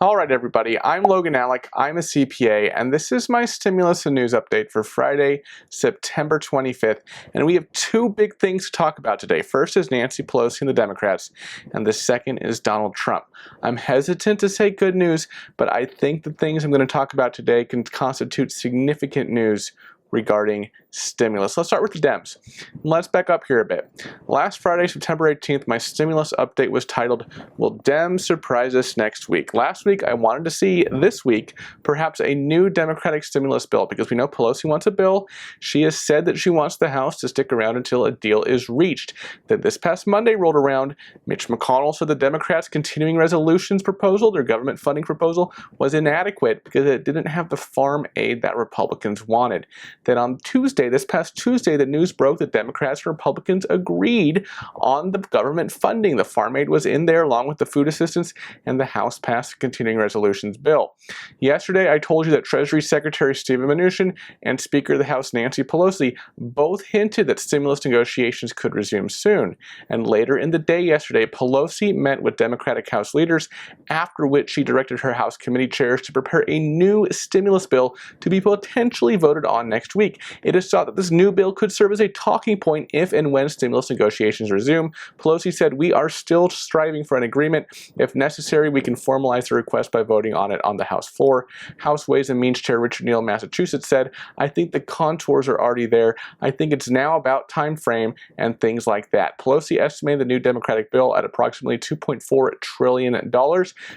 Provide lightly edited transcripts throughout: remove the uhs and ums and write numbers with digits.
All right, everybody, I'm Logan Alec, I'm a CPA, and this is my stimulus and news update for Friday, September 25th, and we have two big things to talk about today. First is Nancy Pelosi and the Democrats, and the second is Donald Trump. I'm hesitant to say good news, but I think the things I'm going to talk about today can constitute significant news regarding stimulus. Let's start with the Dems. Let's back up here a bit. Last Friday, September 18th, my stimulus update was titled, "Will Dems surprise us next week?" Last week, I wanted to see this week perhaps a new Democratic stimulus bill because we know Pelosi wants a bill. She has said that she wants the House to stick around until a deal is reached. Then this past Monday rolled around. Mitch McConnell said the Democrats' continuing resolutions proposal, their government funding proposal, was inadequate because it didn't have the farm aid that Republicans wanted. Then on Tuesday, this past Tuesday, the news broke that Democrats and Republicans agreed on the government funding. The farm aid was in there along with the food assistance, and the House passed the continuing resolutions bill. Yesterday, I told you that Treasury Secretary Steven Mnuchin and Speaker of the House Nancy Pelosi both hinted that stimulus negotiations could resume soon. And later in the day yesterday, Pelosi met with Democratic House leaders, after which she directed her House committee chairs to prepare a new stimulus bill to be potentially voted on next week. It is thought that this new bill could serve as a talking point if and when stimulus negotiations resume. Pelosi said, "We are still striving for an agreement. If necessary, we can formalize the request by voting on it on the House floor." House Ways and Means Chair Richard Neal of Massachusetts said, "I think the contours are already there. I think it's now about time frame and things like that." Pelosi estimated the new Democratic bill at approximately $2.4 trillion.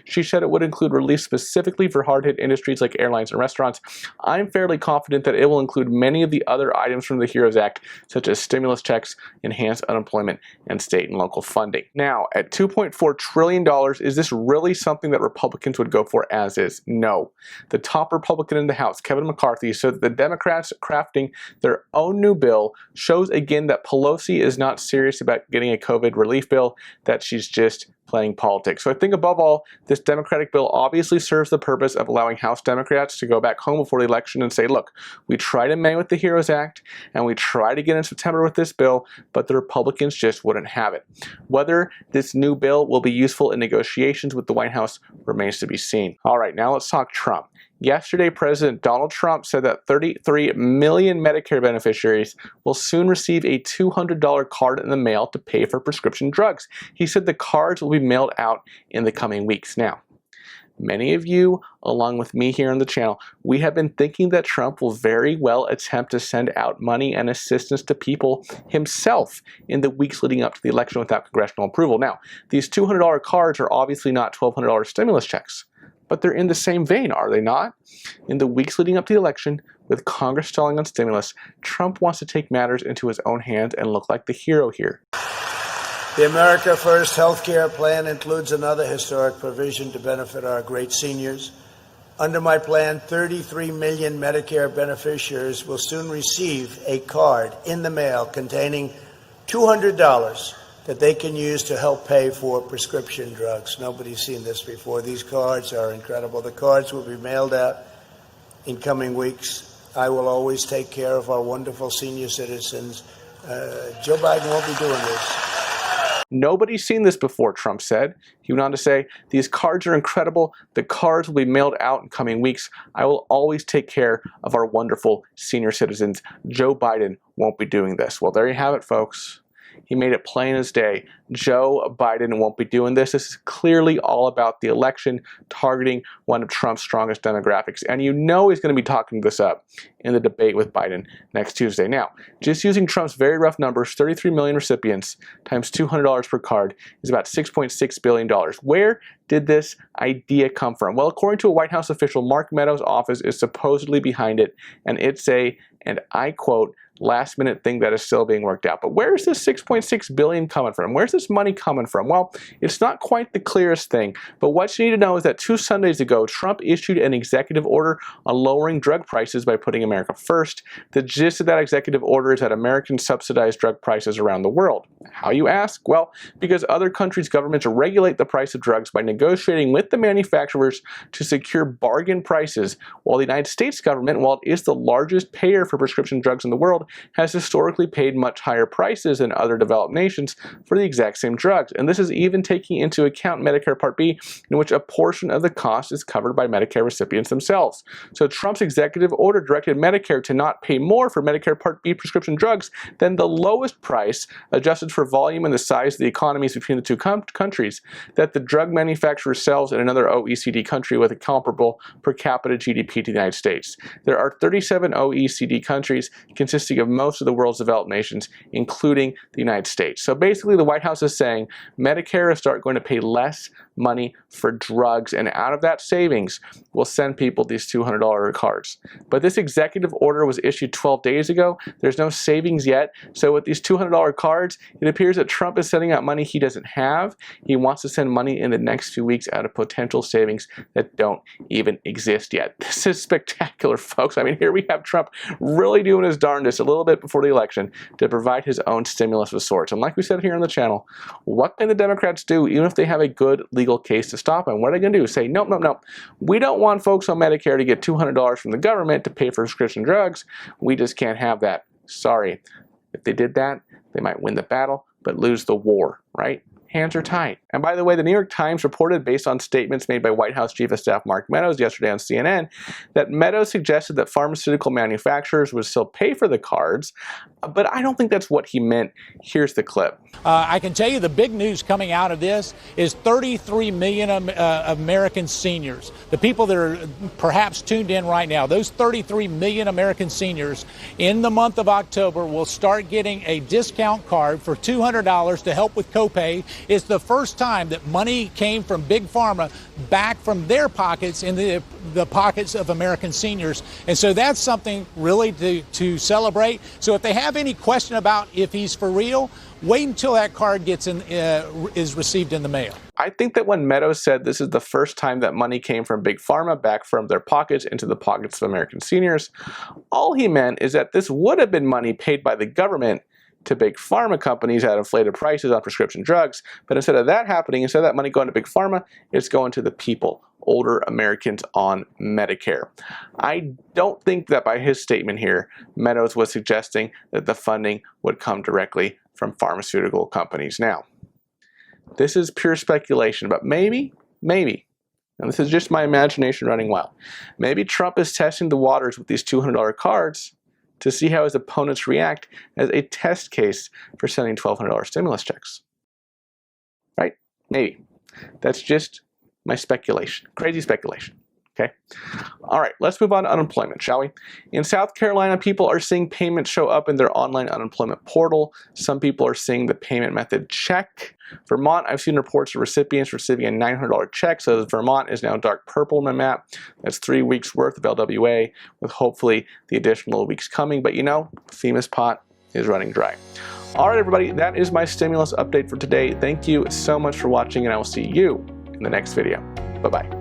She said it would include relief specifically for hard-hit industries like airlines and restaurants. I'm fairly confident that it will include many of the other items from the HEROES Act, such as stimulus checks, enhanced unemployment, and state and local funding. Now, at $2.4 trillion, is this really something that Republicans would go for as is? No. The top Republican in the House, Kevin McCarthy, said that the Democrats crafting their own new bill shows again that Pelosi is not serious about getting a COVID relief bill, that she's just playing politics. So I think above all, this Democratic bill obviously serves the purpose of allowing House Democrats to go back home before the election and say, look, we tried in May with the HEROES Act, and we tried again in September with this bill, but the Republicans just wouldn't have it. Whether this new bill will be useful in negotiations with the White House remains to be seen. All right, now let's talk Trump. Yesterday, President Donald Trump said that 33 million Medicare beneficiaries will soon receive a $200 card in the mail to pay for prescription drugs. He said the cards will be mailed out in the coming weeks. Now, many of you, along with me here on the channel, we have been thinking that Trump will very well attempt to send out money and assistance to people himself in the weeks leading up to the election without congressional approval. Now, these $200 cards are obviously not $1,200 stimulus checks, but they're in the same vein, are they not? In the weeks leading up to the election, with Congress stalling on stimulus, Trump wants to take matters into his own hands and look like the hero here. The America First health care plan includes another historic provision to benefit our great seniors. Under my plan, 33 million Medicare beneficiaries will soon receive a card in the mail containing $200 that they can use to help pay for prescription drugs. Nobody's seen this before. These cards are incredible. The cards will be mailed out in coming weeks. I will always take care of our wonderful senior citizens. Joe Biden won't be doing this. Nobody's seen this before, Trump said. He went on to say, "These cards are incredible. The cards will be mailed out in coming weeks. I will always take care of our wonderful senior citizens. Joe Biden won't be doing this." Well, there you have it, folks. He made it plain as day. Joe Biden won't be doing this. This is clearly all about the election, targeting one of Trump's strongest demographics. And you know he's going to be talking this up in the debate with Biden next Tuesday. Now, just using Trump's very rough numbers, 33 million recipients times $200 per card is about $6.6 billion. Where did this idea come from? Well, according to a White House official, Mark Meadows' office is supposedly behind it, and it's a, and I quote, last-minute thing that is still being worked out. But where is this $6.6 billion coming from? Where's this money coming from? Well, it's not quite the clearest thing, but what you need to know is that 2 Sundays ago, Trump issued an executive order on lowering drug prices by putting America first. The gist of that executive order is that Americans subsidize drug prices around the world. How, you ask? Well, because other countries' governments regulate the price of drugs by negotiating with the manufacturers to secure bargain prices, while the United States government, while it is the largest payer for prescription drugs in the world, has historically paid much higher prices than other developed nations for the exact same drugs. And this is even taking into account Medicare Part B, in which a portion of the cost is covered by Medicare recipients themselves. So Trump's executive order directed Medicare to not pay more for Medicare Part B prescription drugs than the lowest price, adjusted for volume and the size of the economies between the two countries, that the drug manufacturer sells in another OECD country with a comparable per capita GDP to the United States. There are 37 OECD countries consisting of most of the world's developed nations, including the United States. So basically the White House is saying Medicare is going to pay less money for drugs, and out of that savings we'll send people these $200 cards. But this executive order was issued 12 days ago. There's no savings yet. So with these $200 cards, it appears that Trump is sending out money he doesn't have. He wants to send money in the next few weeks out of potential savings that don't even exist yet. This is spectacular, folks. I mean, here we have Trump really doing his darndest a little bit before the election to provide his own stimulus of sorts. And like we said here on the channel, what can the Democrats do even if they have a good legal case to stop him? What are they going to do? Say, nope, nope, nope. We don't want folks on Medicare to get $200 from the government to pay for prescription drugs. We just can't have that. Sorry. If they did that, they might win the battle, but lose the war, right? Hands are tied. And by the way, the New York Times reported, based on statements made by White House Chief of Staff Mark Meadows yesterday on CNN, that Meadows suggested that pharmaceutical manufacturers would still pay for the cards, but I don't think that's what he meant. Here's the clip. I can tell you the big news coming out of this is 33 million American seniors, the people that are perhaps tuned in right now, those 33 million American seniors in the month of October will start getting a discount card for $200 to help with copay. It's the first time that money came from Big Pharma back from their pockets into the pockets of American seniors. And so that's something really to celebrate. So if they have any question about if he's for real, wait until that card is received in the mail. I think that when Meadows said this is the first time that money came from Big Pharma back from their pockets into the pockets of American seniors, all he meant is that this would have been money paid by the government to Big Pharma companies at inflated prices on prescription drugs. But instead of that happening, instead of that money going to Big Pharma, it's going to the people, older Americans on Medicare. I don't think that by his statement here, Meadows was suggesting that the funding would come directly from pharmaceutical companies. Now, this is pure speculation, but maybe, and this is just my imagination running wild, maybe Trump is testing the waters with these $200 cards to see how his opponents react as a test case for sending $1,200 stimulus checks. Right? Maybe. That's just my speculation. Crazy speculation. Okay? All right, let's move on to unemployment, shall we? In South Carolina, people are seeing payments show up in their online unemployment portal. Some people are seeing the payment method check. Vermont, I've seen reports of recipients receiving a $900 check, so Vermont is now dark purple on the map. That's 3 weeks worth of LWA, with hopefully the additional weeks coming. But you know, FEMA's pot is running dry. All right, everybody, that is my stimulus update for today. Thank you so much for watching, and I will see you in the next video. Bye-bye.